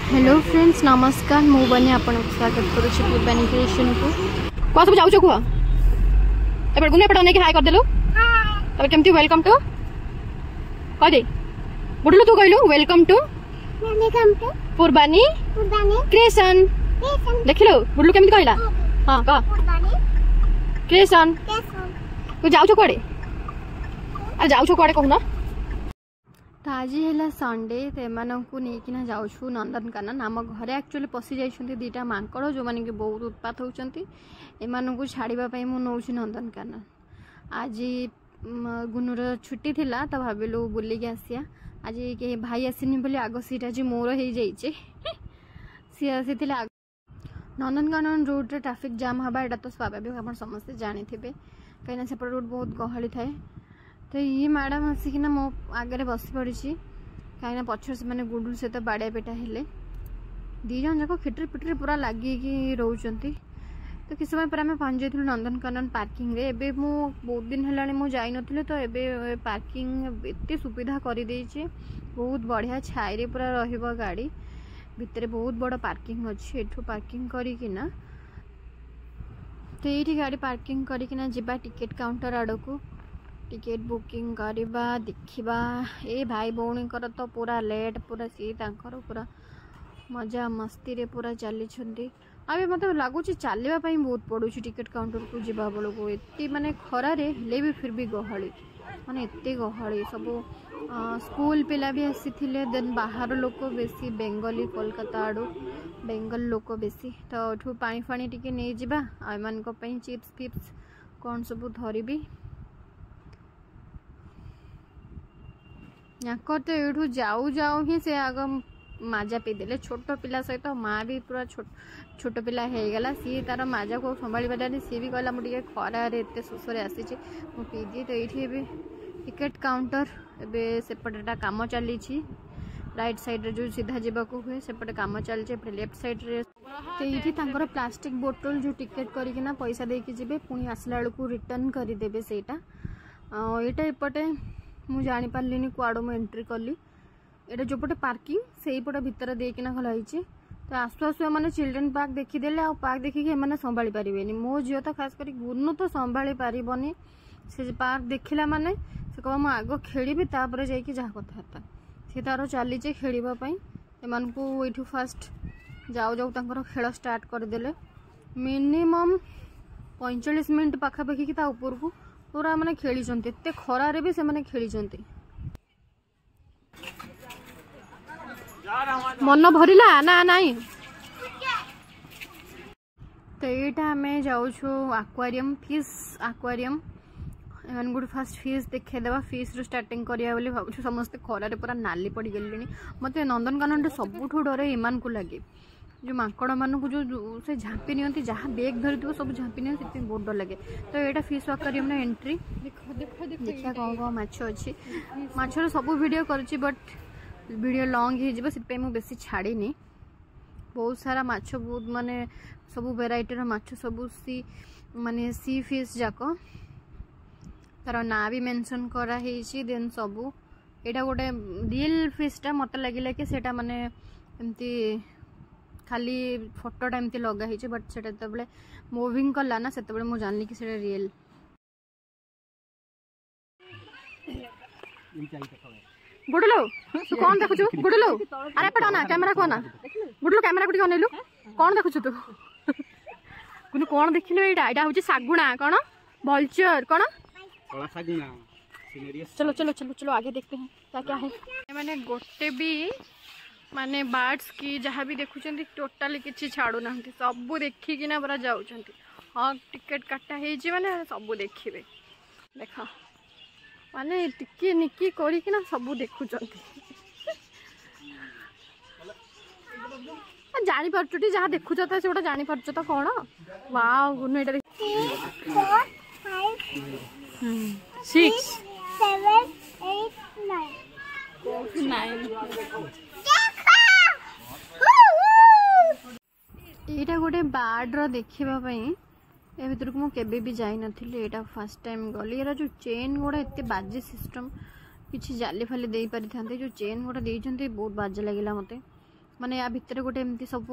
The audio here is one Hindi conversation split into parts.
हेलो फ्रेंड्स नमस्कार मु बनी आपन स्वागत करुछि पूर्वानी क्रिएशन को को सब जाउ छ को एबे गुने पटने के हाय कर देलु तबे केमती वेलकम टू कह दे बुडलु तू कहलु वेलकम टू पूर्वानी क्रिएशन देखिलो बुडलु केमती कहला हां का क्रिएशन तू जाउ छ कोडे आ जाउ छ कोडे कहना तो आज है संडे तो नहीं जाऊँ नंदनकानन आम घरे एक्चुअली पशि जाइए दीटा मांकड़ जो मैंने कि बहुत उत्पात होती एम छाड़ापी मुझे नौ नंदनकानन आज गुनुर छुट्टी थिला तो भाविलु बुलिक आसिया आज कहीं भाई आसनी बोली आग सीट आज मोर हो जाइए सी आसी नंदनकानन रोड रे ट्रैफिक जाम हवा यहाँ तो स्वाभाविक आप समस्ते जानी थे कहीं सेपट रोड बहुत गहली थाए तो ये मैडम आसिकिना मो आगे बस पड़ी कहीं पछर से मैंने गुडुल सहित बाड़िया पेटा हेले दी जन जाक खिटरी पिटरी पूरा लगे रोचंती तो किस समय पर आम पहुँच जाइलु नंदनकानन पार्किंग रे एबे मु बहुत दिन है मुझे जाई नथिले तो एबे पार्किंग एते सुविधा कर देइछे बहुत बढ़िया छाई पूरा रहिबो गाड़ी भितर बहुत बड़ पार्किंग अच्छी एठू पार्किंग करिकिना तो ये गाड़ी पार्किंग करिकिना जिबा टिकेट काउंटर आड़ को टिकेट बुकिंग करवा देखा ए भाई भौणी तो पूरा लेट पूरा सी पूरा मजा मस्ती रे पूरा चली अभी मत लगुच चलवाई बहुत पड़ू टिकेट काउंटर को जीवा बेलू को एत माने खरारे हेले भी फिर भी गहली माने एत गहली सब स्कूल पिला भी आसी देन बाहर लोक बेसी बेंगली कोलकाता आड़ू बेंगल लोक बेसी तो एठू पानी फानी टिके नहीं जिबा आमान चिप्स फिप्स कौन सब धरबी याकर तो ये जाऊ जाऊ ही से आग माजा पीदेले छोट पिला सहित माँ भी पूरा छोट पिला हो गला सी तार माजा को संभाली पारे सी भी कहला मुझे खरार एत शोषे आसी पीदी तो ये टिकेट काउंटर एबे सेपटा काम चली राइट साइड रे जो सीधा जावाक हुए सेपटे काम चलते लेफ्ट साइड रे तो ये प्लास्टिक बोतल जो टिकेट करना पैसा देके जीवे पुणी आसला बेलू रिटर्न करदेवे सेटा यहाँ एपटे मु जानी पार्लिनी कुआड़ मु एंट्री कली एटा जो पटे पार्किंग से पटे भितर देकिना खलाई तो आसु आसु मैंने चिल्ड्रेन पार्क देखीदेले आ पार्क देखिए मैंने संभाली पारे मो झील तो खास कर गुनु तो संभाली पारबनी से पार्क देखला माने से कह मु आग खेली तापर जाकि जहाँ कथा सी तार चली खेलवाई एम को ये फास्ट जाऊ जाऊ तर खेल स्टार्ट करदे मिनिमम 45 मिनट पाखापाखि कि ऊपर को पूरा मैंने खेली एत खरारे भी से मैंने खेली मन भरला ना नाई तो यहाँ आम जाऊँ आक्वारियम फिश आक्वारियम एम गोटे फास्ट फिश देखेदेवा फिश रू स्टार्टिंग करिया बोली भावुँ समस्ते खरारे पूरा नाली पड़ गले मत नंदनकानन सबुठ डर एमान को लगे जो माकड़ मान को जो से झांपी नि जहाँ बेग धरी थो सब झांपी नि बहुत डर लगे तो यहाँ फिश आक्वारियम ना एंट्री देखा कौन कौन माछ अच्छी माछर सब वीडियो करुच्ची बट वीडियो लॉन्ग हो बेसी छाड़ीनी बहुत सारा माछ बहुत माने सब वेराइटर माछ सब सी माने सी फिश जाक तार ना भी मेंशन करा देन सबू यहाँ गोटे रियल फिशटा मत लगे कि सेटा माने एमती खाली फोटोटा एमती लगा बट से मुविंग कला ना से मुझे जानली कि रियल गुडलू तू कौन देखु गुडलू अरे पटा ना कैमरा को ना गुडलू कैमरा को अनेलु कौन देखु तू कुनु कौन देखिलु एटा होची सागुणा कौन वल्चर कौन चलो चलो चलो चलो आगे देखते हैं क्या क्या है मैंने गोटे भी माने बर्ड्स की जहाँ भी देखुं टोटाली किसी छाड़ू ना सबू देखिकिना पूरा जाऊँ हाँ टिकेट काटा माने सबू देखिए देख माने टिकी निकी करना सबू देखुं जानी पार्टी जहाँ देखुच तो से जानी पार्छ तो कौन वाओ गुनु एटा 6 7 8 9 यहाँ गोटे बार्डर देखापी ए भर को मुझे भी जाई नथी एटा फर्स्ट टाइम गली यार जो चेन गुड़ा एत बाजे सिस्टम किसी जाली फाली दे पारि था जो चेन गुड़ा देते बहुत बाजे लगे मत माने या भितर गोटे एमती सब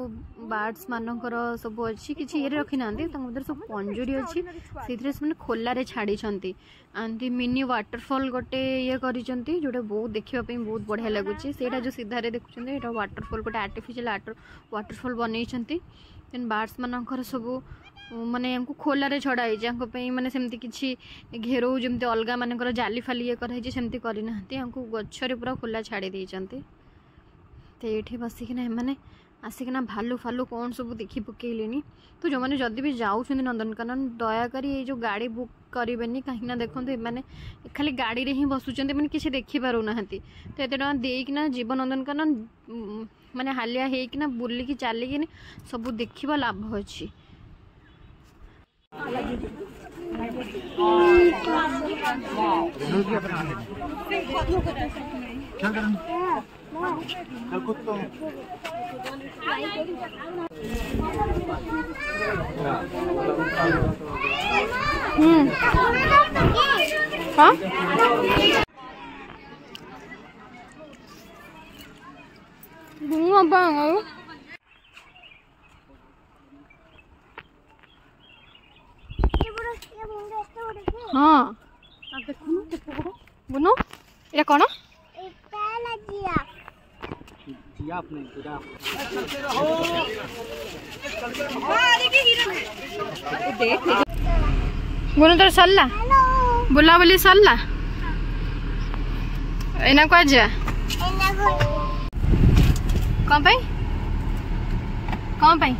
बार्ड्स मानकर सब अच्छी किसी ये रखी ना सब पंजुरी अच्छी से खोल छाड़ी एमती मिनी वाटरफॉल गोटे ये करिसेंती जोटे बहुत देखापी बहुत बढ़िया लगुच से जो सीधारे देखुं वाटरफॉल गोटे आर्टिफिशियल वाटरफॉल बनई बार्ड्स मानकर सब माने खोल छड़ाई माने सेमती किसी घेरो जमती अलग मानकर जाली फाली ये कराई सेमती करना गच्छरे पूरा खोला छाड़ी देते तो ये बसिकिना मैंने आसिकिना भालू फालू कौन सब देखी पकईले तो जो मैंने जदि भी जाऊँ नंदनकानन दयाक ये जो गाड़ी बुक करेंगे कहीं देखो मैंने खाली गाड़ी रे ही बसुँच मैंने किसी देखिपारूना तो एत टाँग जीव नंदनकानन माने हालिया होना बुलिकी चलिकी सब देखा लाभ अच्छी हाँ हाँ बुनो ये कौन बुनो तो सरला बुला बुली सरला एना को जा कौन पाई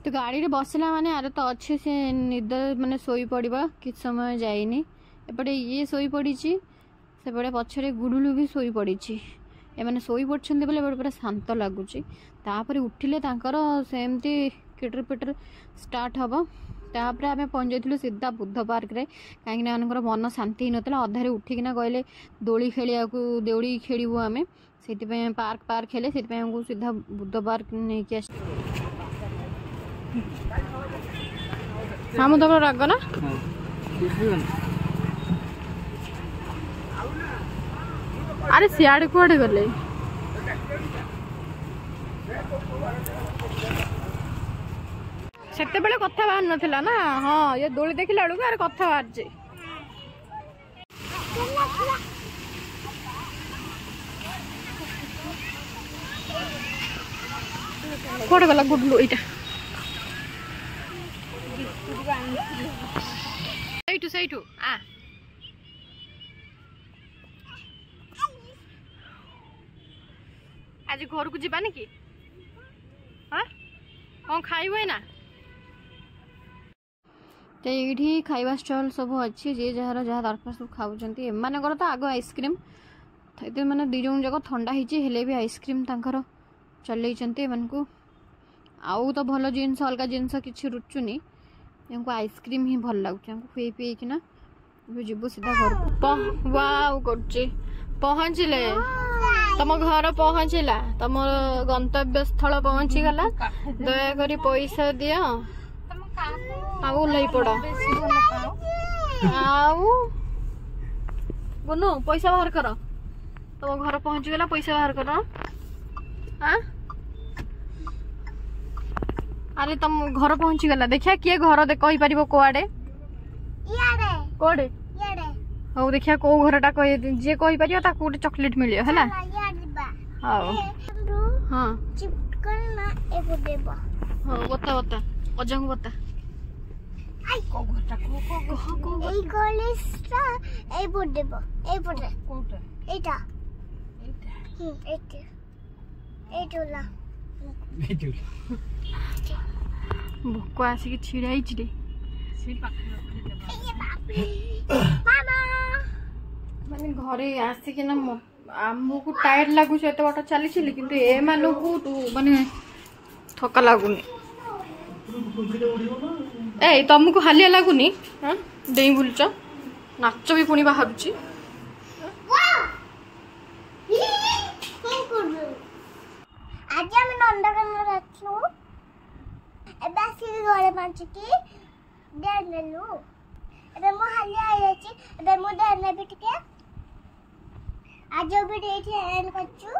तो गाड़ी रे बसला माने आर तो अच्छे से निद माने सोई पड़वा कि समय जाइनी एपटे ये सोई पड़ी सेपटे पछरे गुडुलू भी सोई पड़ी एमाने सोई पड़छन्ते बोले पूरा शांत लगुच तापर उठिले तांकर सेमती किटर पिटर स्टार्ट हम तापर आम पहुँच जाइलु सीधा बुद्ध पार्क रे कहीं मन शांति नतला अधारे उठिकिना कहले दोली खेलिया दौड़ी खेलू आम से पार्क हेले से सीधा बुद्ध पार्क नहीं आस हाँ मुझे तो राग ना अरे सियाड़े कुआड़े गले सेते बेले कथा बाहर नथिला ना हाँ ये दोली देखिला बेलू अरे कथा बाहर जे कुआड़े गला गुडलू एटा सही आज घर को जीवानी कि हाँ कौन खाइबे ना तो ये खाइबा स्टॉल सब अच्छी जे जार जहाँ दरकार सब खाऊँच एम तो आग आइसक्रीम तो मैंने दी जन जाक थंडा हेले भी आइसक्रीम तांकर चलते एमको आउ तो भल जिनस अलग जिनस कि रुचुनी हमको आइसक्रीम ही भल लगुच खुए पीना जीव सीधा घर वाव कर पहुँचले तुम घर पहुँचला तुम गंतव्य स्थल पहुँची गला दयाक पैसा दि ओह्ल पड़ बुनु पैसा बाहर कर तुम घर पहुँची गला पैसा बाहर कर अरे तुम घर पहुँची गला देखिया किए घर कही पार कौड़े कौड़े हौ देखिया कौ घरटा जी कही पार गोटे चॉकलेट मिले है हाँ बता बता अजा को बता भोक आसिक छिड़ाई माने घरे आसिकिना आमको टायर्ड लगुच एत बाट चली कि ए मानू माने थका लगुनि ए तुमको हालिया लगुनि डेई बुलच नाच भी पुणी बाहर आज आम नंदकानन आसलु एबे आसिक घरे पहुंचिकी डेढ़ नेलु एबे मो हालिया आइछि एबे मो डेढ़ नेबी टिके आज वीडियो एंड करछु